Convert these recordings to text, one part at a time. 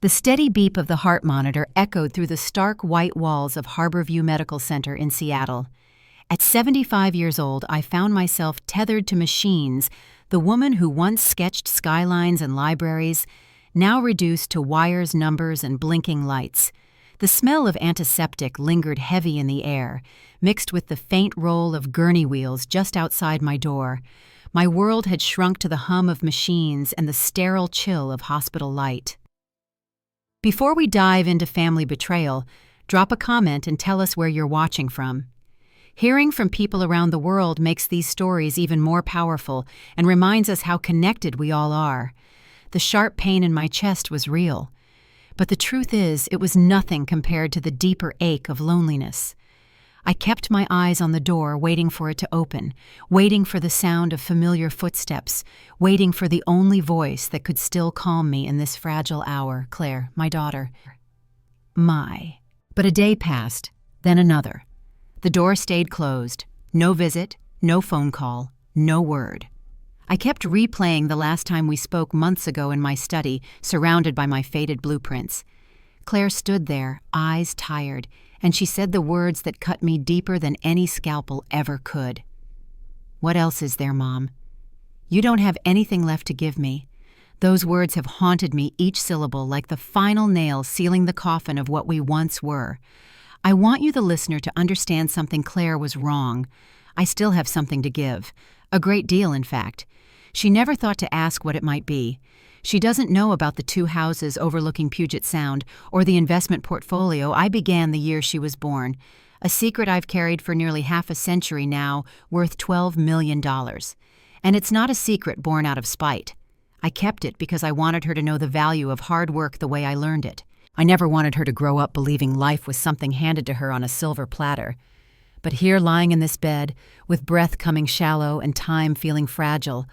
The steady beep of the heart monitor echoed through the stark white walls of Harborview Medical Center in Seattle. At 75 years old, I found myself tethered to machines, the woman who once sketched skylines and libraries, now reduced to wires, numbers, and blinking lights. The smell of antiseptic lingered heavy in the air, mixed with the faint roll of gurney wheels just outside my door. My world had shrunk to the hum of machines and the sterile chill of hospital light. Before we dive into family betrayal, drop a comment and tell us where you're watching from. Hearing from people around the world makes these stories even more powerful and reminds us how connected we all are. The sharp pain in my chest was real, but the truth is, it was nothing compared to the deeper ache of loneliness. I kept my eyes on the door, waiting for it to open, waiting for the sound of familiar footsteps, waiting for the only voice that could still calm me in this fragile hour, Claire, my daughter. But a day passed, then another. The door stayed closed. No visit, no phone call, no word. I kept replaying the last time we spoke months ago in my study, surrounded by my faded blueprints. Claire stood there, eyes tired, and she said the words that cut me deeper than any scalpel ever could. "What else is there, Mom? You don't have anything left to give me." Those words have haunted me, each syllable like the final nail sealing the coffin of what we once were. I want you, the listener, to understand something. Claire was wrong. I still have something to give. A great deal, in fact. She never thought to ask what it might be. She doesn't know about the 2 houses overlooking Puget Sound or the investment portfolio I began the year she was born, a secret I've carried for nearly half a century now, worth $12 million. And it's not a secret born out of spite. I kept it because I wanted her to know the value of hard work the way I learned it. I never wanted her to grow up believing life was something handed to her on a silver platter. But here, lying in this bed, with breath coming shallow and time feeling fragile,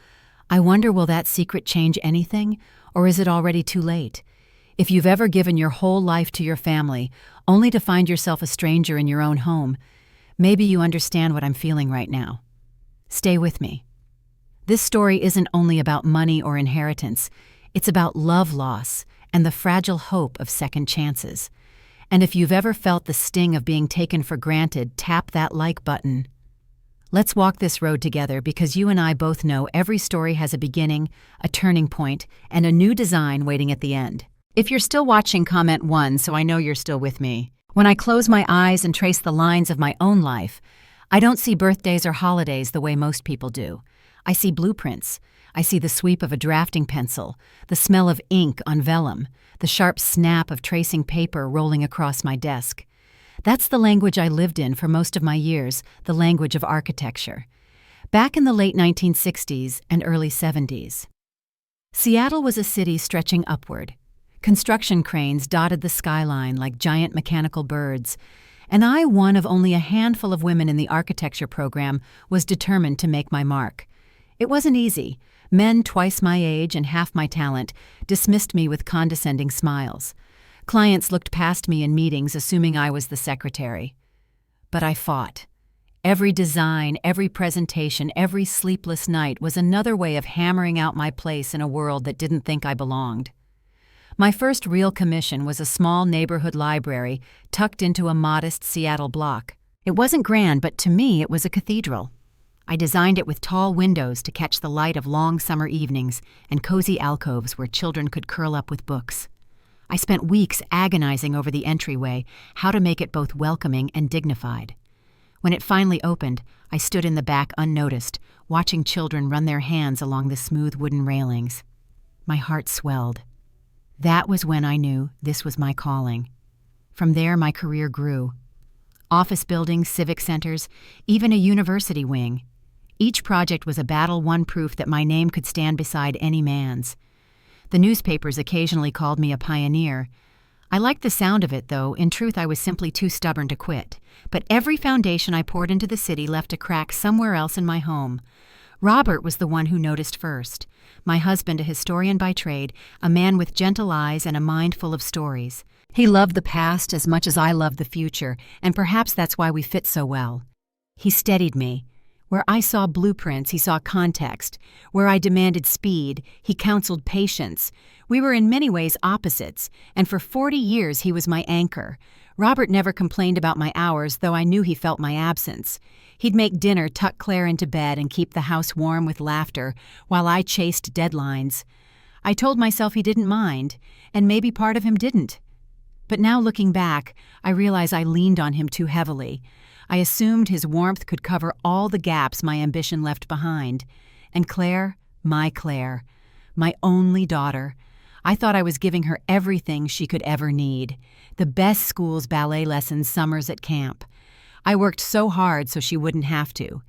I wonder, will that secret change anything, or is it already too late? If you've ever given your whole life to your family, only to find yourself a stranger in your own home, maybe you understand what I'm feeling right now. Stay with me. This story isn't only about money or inheritance. It's about love loss and the fragile hope of second chances. And if you've ever felt the sting of being taken for granted, tap that like button. Let's walk this road together, because you and I both know every story has a beginning, a turning point, and a new design waiting at the end. If you're still watching, comment 1 so I know you're still with me. When I close my eyes and trace the lines of my own life, I don't see birthdays or holidays the way most people do. I see blueprints. I see the sweep of a drafting pencil, the smell of ink on vellum, the sharp snap of tracing paper rolling across my desk. That's the language I lived in for most of my years, the language of architecture. Back in the late 1960s and early 70s. Seattle was a city stretching upward. Construction cranes dotted the skyline like giant mechanical birds, and I, one of only a handful of women in the architecture program, was determined to make my mark. It wasn't easy. Men twice my age and half my talent dismissed me with condescending smiles. Clients looked past me in meetings, assuming I was the secretary. But I fought. Every design, every presentation, every sleepless night was another way of hammering out my place in a world that didn't think I belonged. My first real commission was a small neighborhood library tucked into a modest Seattle block. It wasn't grand, but to me it was a cathedral. I designed it with tall windows to catch the light of long summer evenings and cozy alcoves where children could curl up with books. I spent weeks agonizing over the entryway, how to make it both welcoming and dignified. When it finally opened, I stood in the back unnoticed, watching children run their hands along the smooth wooden railings. My heart swelled. That was when I knew this was my calling. From there, my career grew. Office buildings, civic centers, even a university wing. Each project was a battle, one proof that my name could stand beside any man's. The newspapers occasionally called me a pioneer. I liked the sound of it, though. In truth, I was simply too stubborn to quit. But every foundation I poured into the city left a crack somewhere else in my home. Robert was the one who noticed first. My husband, a historian by trade, a man with gentle eyes and a mind full of stories. He loved the past as much as I loved the future, and perhaps that's why we fit so well. He steadied me. Where I saw blueprints, he saw context. Where I demanded speed, he counseled patience. We were in many ways opposites, and for 40 years he was my anchor. Robert never complained about my hours, though I knew he felt my absence. He'd make dinner, tuck Claire into bed, and keep the house warm with laughter, while I chased deadlines. I told myself he didn't mind, and maybe part of him didn't. But now looking back, I realize I leaned on him too heavily. I assumed his warmth could cover all the gaps my ambition left behind. And Claire, my only daughter, I thought I was giving her everything she could ever need. The best schools, ballet lessons, summers at camp. I worked so hard so she wouldn't have to.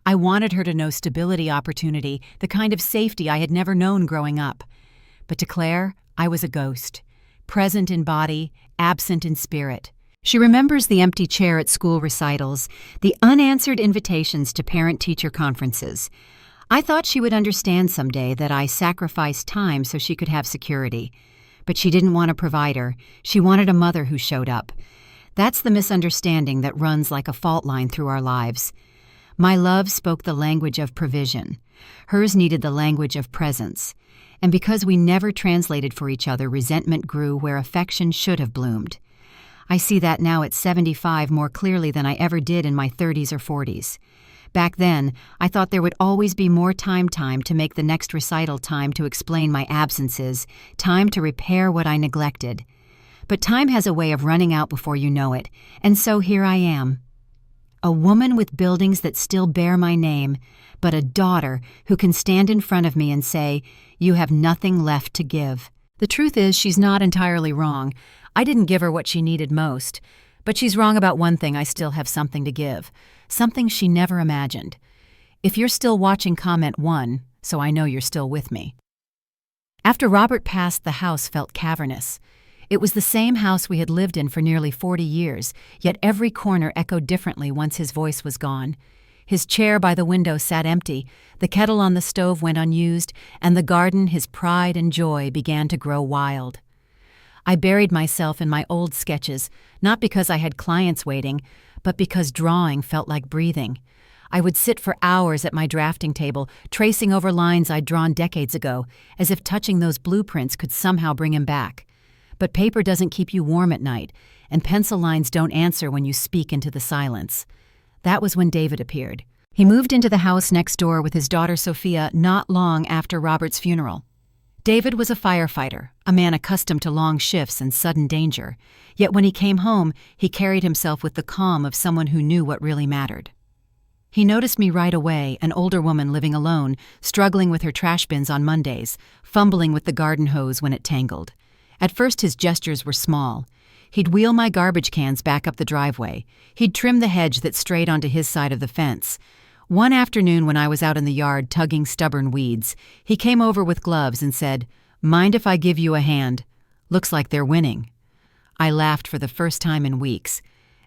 I wanted her to know stability, opportunity, the kind of safety I had never known growing up. But to Claire, I was a ghost, present in body, absent in spirit. She remembers the empty chair at school recitals, the unanswered invitations to parent-teacher conferences. I thought she would understand someday that I sacrificed time so she could have security. But she didn't want a provider. She wanted a mother who showed up. That's the misunderstanding that runs like a fault line through our lives. My love spoke the language of provision. Hers needed the language of presence. And because we never translated for each other, resentment grew where affection should have bloomed. I see that now at 75 more clearly than I ever did in my 30s or 40s. Back then, I thought there would always be more time to make the next recital, time to explain my absences, time to repair what I neglected. But time has a way of running out before you know it, and so here I am. A woman with buildings that still bear my name, but a daughter who can stand in front of me and say, "You have nothing left to give." The truth is, she's not entirely wrong. I didn't give her what she needed most. But she's wrong about one thing: I still have something to give. Something she never imagined. If you're still watching, comment 1, so I know you're still with me. After Robert passed, the house felt cavernous. It was the same house we had lived in for nearly 40 years, yet every corner echoed differently once his voice was gone. His chair by the window sat empty, the kettle on the stove went unused, and the garden, his pride and joy, began to grow wild. I buried myself in my old sketches, not because I had clients waiting, but because drawing felt like breathing. I would sit for hours at my drafting table, tracing over lines I'd drawn decades ago, as if touching those blueprints could somehow bring him back. But paper doesn't keep you warm at night, and pencil lines don't answer when you speak into the silence. That was when David appeared. He moved into the house next door with his daughter Sophia not long after Robert's funeral. David was a firefighter, a man accustomed to long shifts and sudden danger. Yet when he came home, he carried himself with the calm of someone who knew what really mattered. He noticed me right away, an older woman living alone, struggling with her trash bins on Mondays, fumbling with the garden hose when it tangled. At first his gestures were small. He'd wheel my garbage cans back up the driveway. He'd trim the hedge that strayed onto his side of the fence. One afternoon when I was out in the yard tugging stubborn weeds, he came over with gloves and said, "Mind if I give you a hand? Looks like they're winning." I laughed for the first time in weeks.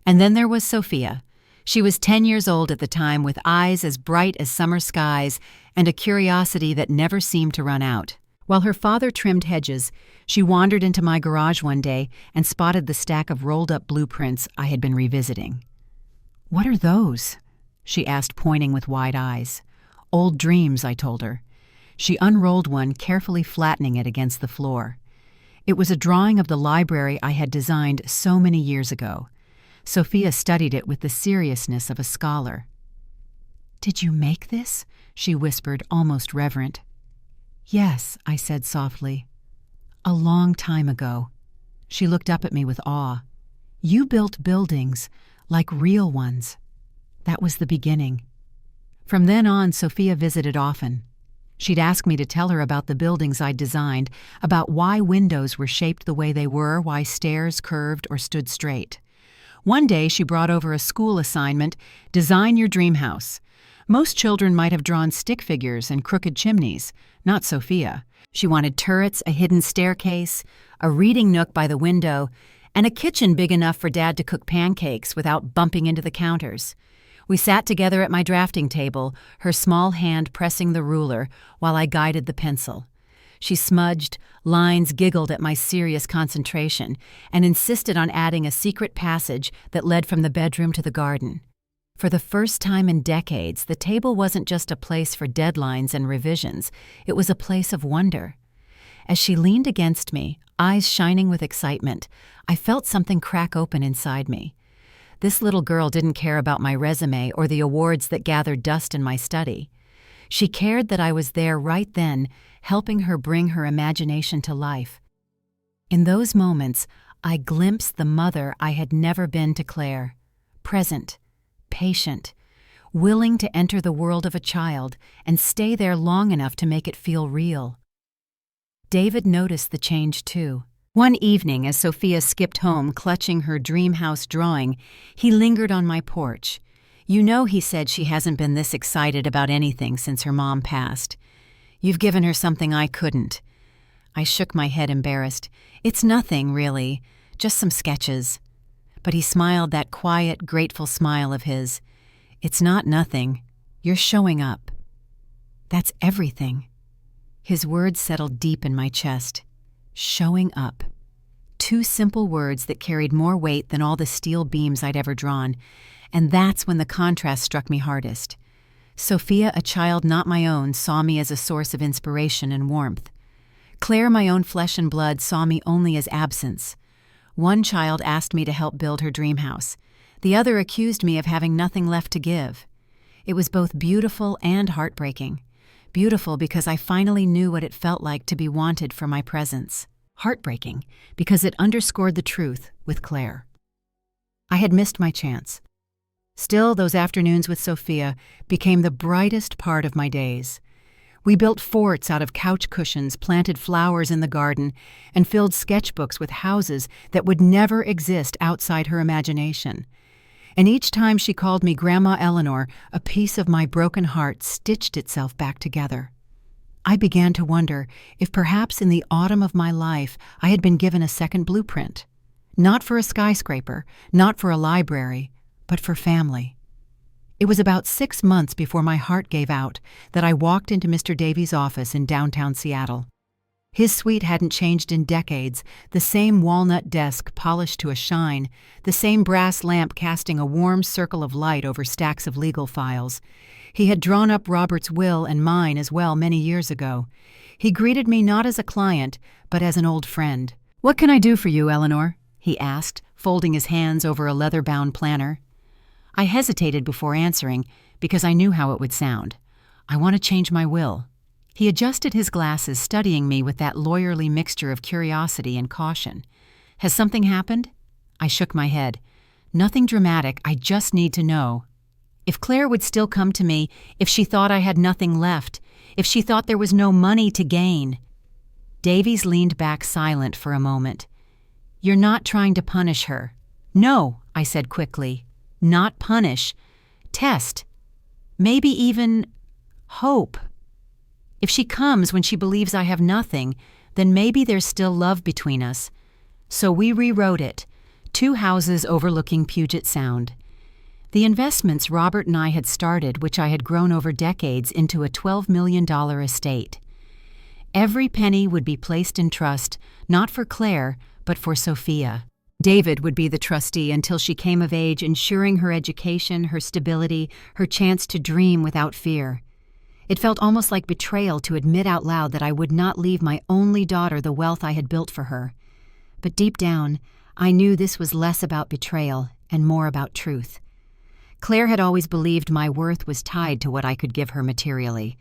And then there was Sophia. She was 10 years old at the time, with eyes as bright as summer skies and a curiosity that never seemed to run out. While her father trimmed hedges, she wandered into my garage one day and spotted the stack of rolled-up blueprints I had been revisiting. "What are those?" she asked, pointing with wide eyes. "Old dreams," I told her. She unrolled one, carefully flattening it against the floor. It was a drawing of the library I had designed so many years ago. Sophia studied it with the seriousness of a scholar. "Did you make this?" she whispered, almost reverent. "Yes," I said softly. "A long time ago." She looked up at me with awe. "You built buildings, like real ones." That was the beginning. From then on, Sophia visited often. She'd ask me to tell her about the buildings I'd designed, about why windows were shaped the way they were, why stairs curved or stood straight. One day she brought over a school assignment, "Design your dream house." Most children might have drawn stick figures and crooked chimneys, not Sophia. She wanted turrets, a hidden staircase, a reading nook by the window, and a kitchen big enough for Dad to cook pancakes without bumping into the counters. We sat together at my drafting table, her small hand pressing the ruler while I guided the pencil. She smudged, lines giggled at my serious concentration, and insisted on adding a secret passage that led from the bedroom to the garden. For the first time in decades, the table wasn't just a place for deadlines and revisions, it was a place of wonder. As she leaned against me, eyes shining with excitement, I felt something crack open inside me. This little girl didn't care about my resume or the awards that gathered dust in my study. She cared that I was there right then, helping her bring her imagination to life. In those moments, I glimpsed the mother I had never been to Claire. Present, patient, willing to enter the world of a child and stay there long enough to make it feel real. David noticed the change too. One evening, as Sophia skipped home clutching her dream house drawing, he lingered on my porch. "You know," he said, "she hasn't been this excited about anything since her mom passed. You've given her something I couldn't." I shook my head, embarrassed. "It's nothing, really, just some sketches." But he smiled that quiet, grateful smile of his. "It's not nothing. You're showing up. That's everything." His words settled deep in my chest. Showing up. Two simple words that carried more weight than all the steel beams I'd ever drawn. And that's when the contrast struck me hardest. Sophia, a child not my own, saw me as a source of inspiration and warmth. Claire, my own flesh and blood, saw me only as absence. One child asked me to help build her dream house. The other accused me of having nothing left to give. It was both beautiful and heartbreaking. Beautiful because I finally knew what it felt like to be wanted for my presence. Heartbreaking because it underscored the truth with Claire. I had missed my chance. Still, those afternoons with Sophia became the brightest part of my days. We built forts out of couch cushions, planted flowers in the garden, and filled sketchbooks with houses that would never exist outside her imagination. And each time she called me Grandma Eleanor, a piece of my broken heart stitched itself back together. I began to wonder if perhaps in the autumn of my life I had been given a second blueprint. Not for a skyscraper, not for a library, but for family. It was about 6 months before my heart gave out that I walked into Mr. Davies' office in downtown Seattle. His suite hadn't changed in decades, the same walnut desk polished to a shine, the same brass lamp casting a warm circle of light over stacks of legal files. He had drawn up Robert's will and mine as well many years ago. He greeted me not as a client, but as an old friend. "What can I do for you, Eleanor?" he asked, folding his hands over a leather-bound planner. I hesitated before answering because I knew how it would sound. "I want to change my will." He adjusted his glasses, studying me with that lawyerly mixture of curiosity and caution. "Has something happened?" I shook my head. "Nothing dramatic, I just need to know. If Claire would still come to me, if she thought I had nothing left, if she thought there was no money to gain." Davies leaned back silent for a moment. "You're not trying to punish her." "No," I said quickly. "Not punish. Test. Maybe even hope. If she comes when she believes I have nothing, then maybe there's still love between us." So we rewrote it. 2 houses overlooking Puget Sound. The investments Robert and I had started, which I had grown over decades into a $12 million estate. Every penny would be placed in trust, not for Claire, but for Sophia. David would be the trustee until she came of age, ensuring her education, her stability, her chance to dream without fear. It felt almost like betrayal to admit out loud that I would not leave my only daughter the wealth I had built for her. But deep down, I knew this was less about betrayal and more about truth. Claire had always believed my worth was tied to what I could give her materially.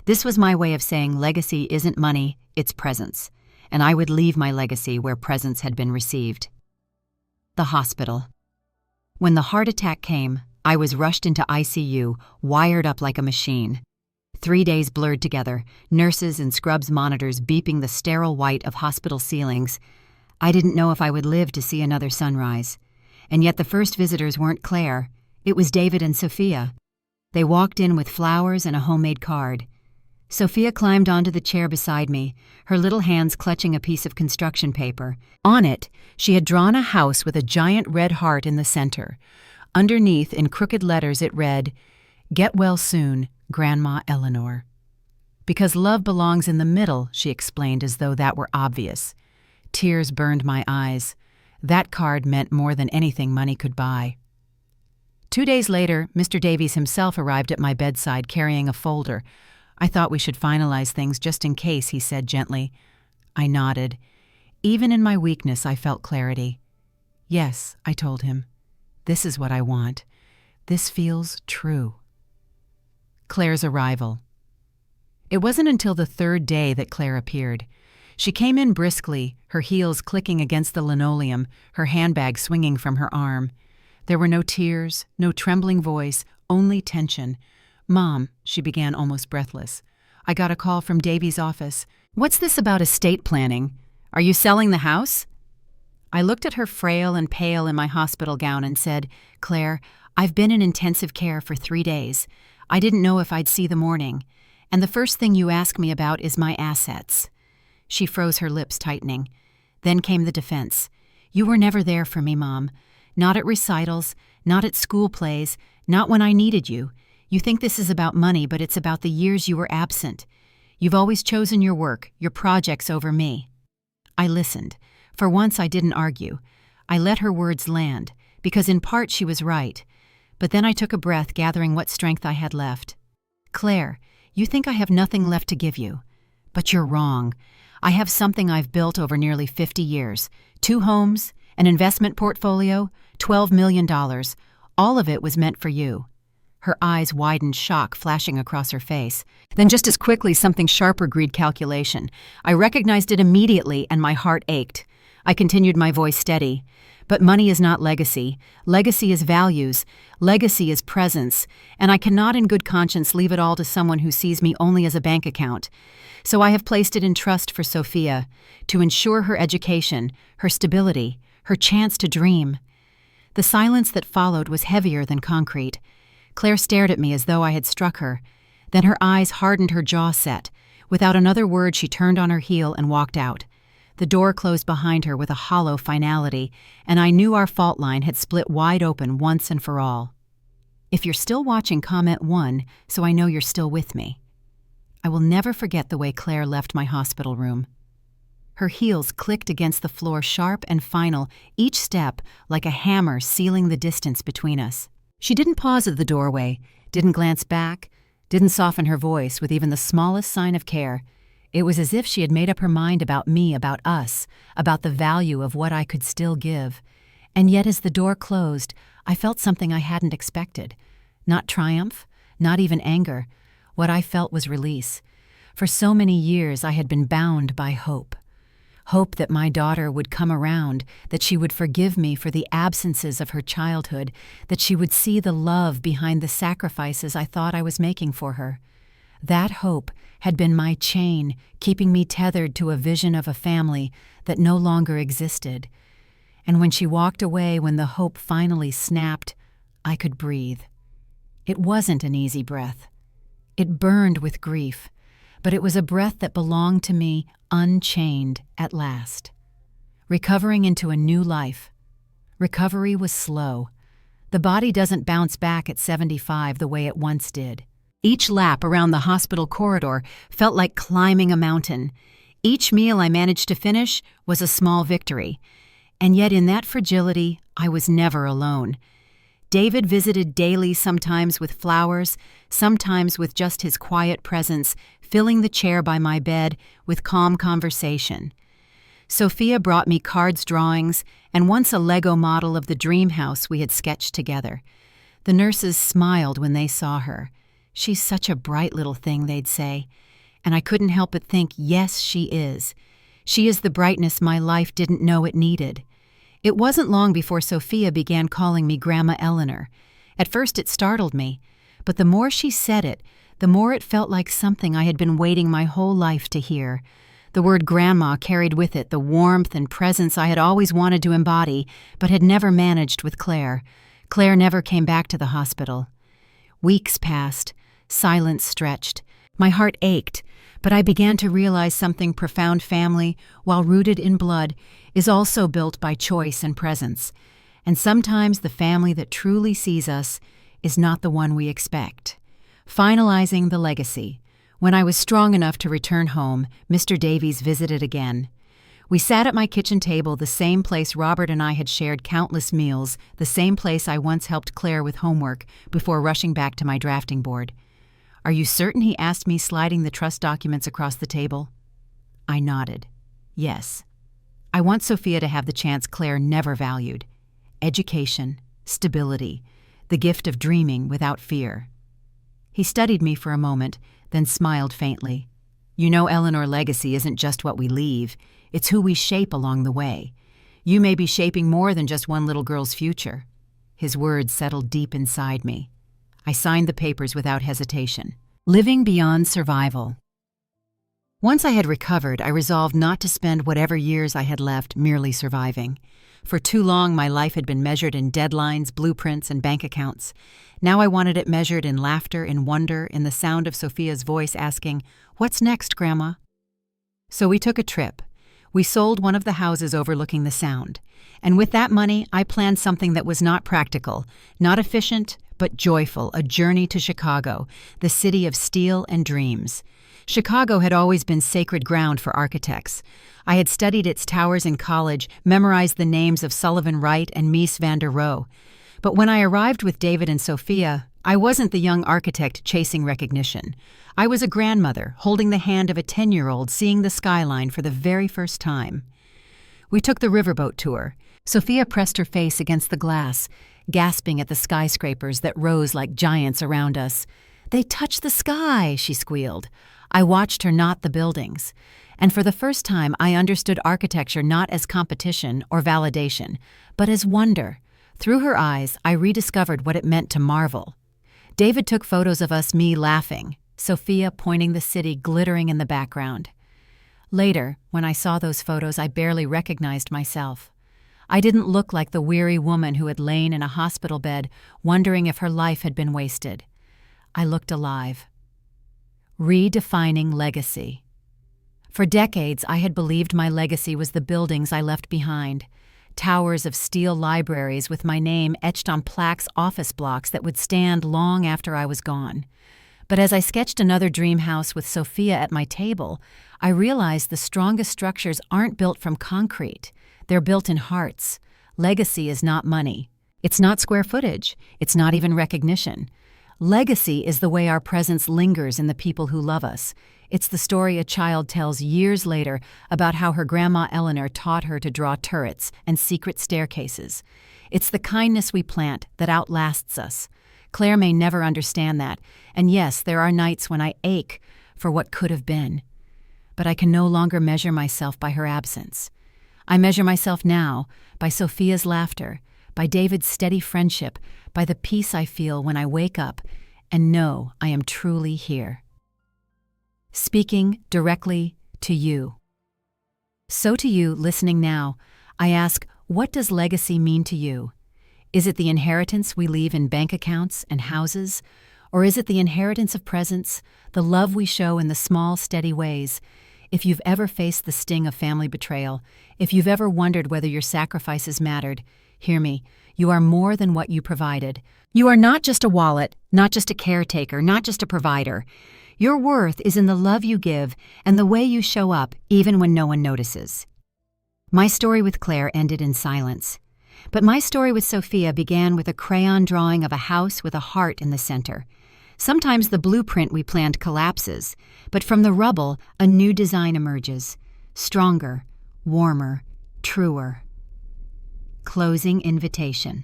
This was my way of saying legacy isn't money, it's presence, and I would leave my legacy where presence had been received. The hospital. When the heart attack came, I was rushed into ICU, wired up like a machine. 3 days blurred together, nurses and scrubs monitors beeping the sterile white of hospital ceilings. I didn't know if I would live to see another sunrise. And yet the first visitors weren't Claire. It was David and Sophia. They walked in with flowers and a homemade card. Sophia climbed onto the chair beside me, her little hands clutching a piece of construction paper. On it, she had drawn a house with a giant red heart in the center. Underneath, in crooked letters, it read, "Get well soon, Grandma Eleanor." "Because love belongs in the middle," she explained as though that were obvious. Tears burned my eyes. That card meant more than anything money could buy. 2 days later, Mr. Davies himself arrived at my bedside carrying a folder. "I thought we should finalize things just in case," he said gently. I nodded. Even in my weakness, I felt clarity. "Yes," I told him. "This is what I want. This feels true." Claire's arrival. It wasn't until the 3rd day that Claire appeared. She came in briskly, her heels clicking against the linoleum, her handbag swinging from her arm. There were no tears, no trembling voice, only tension. "Mom," she began almost breathless, "I got a call from Davy's office. What's this about estate planning? Are you selling the house?" I looked at her frail and pale in my hospital gown and said, "Claire, I've been in intensive care for 3 days. I didn't know if I'd see the morning. And the first thing you ask me about is my assets." She froze, her lips tightening. Then came the defense. "You were never there for me, Mom. Not at recitals, not at school plays, not when I needed you. You think this is about money, but it's about the years you were absent. You've always chosen your work, your projects over me." I listened. For once I didn't argue. I let her words land, because in part she was right. But then I took a breath, gathering what strength I had left. "Claire, you think I have nothing left to give you. But you're wrong. I have something I've built over nearly 50 years. 2 homes, an investment portfolio, $12 million. All of it was meant for you." Her eyes widened, shock flashing across her face. Then just as quickly, something sharper greeted calculation. I recognized it immediately, and my heart ached. I continued, my voice steady. "But money is not legacy. Legacy is values. Legacy is presence. And I cannot in good conscience leave it all to someone who sees me only as a bank account. So I have placed it in trust for Sophia, to ensure her education, her stability, her chance to dream." The silence that followed was heavier than concrete. Claire stared at me as though I had struck her. Then her eyes hardened, her jaw set. Without another word, she turned on her heel and walked out. The door closed behind her with a hollow finality, and I knew our fault line had split wide open once and for all. If you're still watching, comment 1, so I know you're still with me. I will never forget the way Claire left my hospital room. Her heels clicked against the floor, sharp and final, each step like a hammer sealing the distance between us. She didn't pause at the doorway, didn't glance back, didn't soften her voice with even the smallest sign of care. It was as if she had made up her mind about me, about us, about the value of what I could still give. And yet as the door closed, I felt something I hadn't expected. Not triumph, not even anger. What I felt was release. For so many years I had been bound by hope. Hope that my daughter would come around, that she would forgive me for the absences of her childhood, that she would see the love behind the sacrifices I thought I was making for her. That hope had been my chain, keeping me tethered to a vision of a family that no longer existed. And when she walked away, when the hope finally snapped, I could breathe. It wasn't an easy breath. It burned with grief, but it was a breath that belonged to me, unchained at last. Recovering into a new life. Recovery was slow. The body doesn't bounce back at 75 the way it once did. Each lap around the hospital corridor felt like climbing a mountain. Each meal I managed to finish was a small victory. And yet in that fragility, I was never alone. David visited daily, sometimes with flowers, sometimes with just his quiet presence, filling the chair by my bed with calm conversation. Sophia brought me cards, drawings, and once a Lego model of the dream house we had sketched together. The nurses smiled when they saw her. "She's such a bright little thing," they'd say. And I couldn't help but think, yes, she is. She is the brightness my life didn't know it needed. It wasn't long before Sophia began calling me Grandma Eleanor. At first it startled me, but the more she said it, the more it felt like something I had been waiting my whole life to hear. The word grandma carried with it the warmth and presence I had always wanted to embody, but had never managed with Claire. Claire never came back to the hospital. Weeks passed. Silence stretched. My heart ached, but I began to realize something profound. Family, while rooted in blood, is also built by choice and presence. And sometimes the family that truly sees us is not the one we expect. Finalizing the legacy. When I was strong enough to return home, Mr. Davies visited again. We sat at my kitchen table, the same place Robert and I had shared countless meals, the same place I once helped Claire with homework before rushing back to my drafting board. "Are you certain?" he asked me, sliding the trust documents across the table. I nodded. Yes. I want Sophia to have the chance Claire never valued. Education, stability, the gift of dreaming without fear. He studied me for a moment, then smiled faintly. "You know, Eleanor, legacy isn't just what we leave. It's who we shape along the way. You may be shaping more than just one little girl's future." His words settled deep inside me. I signed the papers without hesitation. Living beyond survival. Once I had recovered, I resolved not to spend whatever years I had left merely surviving. For too long, my life had been measured in deadlines, blueprints, and bank accounts. Now I wanted it measured in laughter, in wonder, in the sound of Sophia's voice asking, "What's next, Grandma?" So we took a trip. We sold one of the houses overlooking the Sound. And with that money, I planned something that was not practical, not efficient, but joyful, a journey to Chicago, the city of steel and dreams. Chicago had always been sacred ground for architects. I had studied its towers in college, memorized the names of Sullivan Wright and Mies van der Rohe. But when I arrived with David and Sophia, I wasn't the young architect chasing recognition. I was a grandmother, holding the hand of a 10-year-old, seeing the skyline for the very first time. We took the riverboat tour. Sophia pressed her face against the glass, gasping at the skyscrapers that rose like giants around us. "They touch the sky," she squealed. I watched her, not the buildings. And for the first time, I understood architecture not as competition or validation, but as wonder. Through her eyes, I rediscovered what it meant to marvel. David took photos of us, me laughing, Sophia pointing the city glittering in the background. Later, when I saw those photos, I barely recognized myself. I didn't look like the weary woman who had lain in a hospital bed, wondering if her life had been wasted. I looked alive. Redefining legacy. For decades, I had believed my legacy was the buildings I left behind. Towers of steel libraries with my name etched on plaques, office blocks that would stand long after I was gone. But as I sketched another dream house with Sophia at my table, I realized the strongest structures aren't built from concrete. They're built in hearts. Legacy is not money. It's not square footage. It's not even recognition. Legacy is the way our presence lingers in the people who love us. It's the story a child tells years later about how her grandma Eleanor taught her to draw turrets and secret staircases. It's the kindness we plant that outlasts us. Claire may never understand that, and yes, there are nights when I ache for what could have been. But I can no longer measure myself by her absence. I measure myself now by Sophia's laughter, by David's steady friendship, by the peace I feel when I wake up and know I am truly here. Speaking directly to you. So to you, listening now, I ask, what does legacy mean to you? Is it the inheritance we leave in bank accounts and houses? Or is it the inheritance of presence, the love we show in the small, steady ways? If you've ever faced the sting of family betrayal, if you've ever wondered whether your sacrifices mattered, hear me, you are more than what you provided. You are not just a wallet, not just a caretaker, not just a provider. Your worth is in the love you give and the way you show up even when no one notices. My story with Claire ended in silence. But my story with Sophia began with a crayon drawing of a house with a heart in the center. Sometimes the blueprint we planned collapses, but from the rubble, a new design emerges. Stronger, warmer, truer. Closing invitation.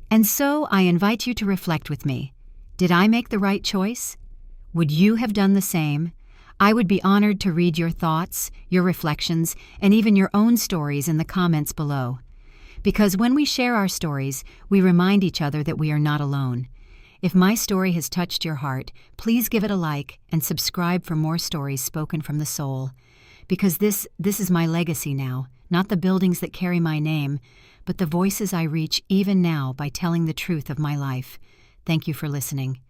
And so I invite you to reflect with me. Did I make the right choice? Would you have done the same? I would be honored to read your thoughts, your reflections, and even your own stories in the comments below. Because when we share our stories, we remind each other that we are not alone. If my story has touched your heart, please give it a like and subscribe for more stories spoken from the soul. Because this is my legacy now, not the buildings that carry my name, but the voices I reach even now by telling the truth of my life. Thank you for listening.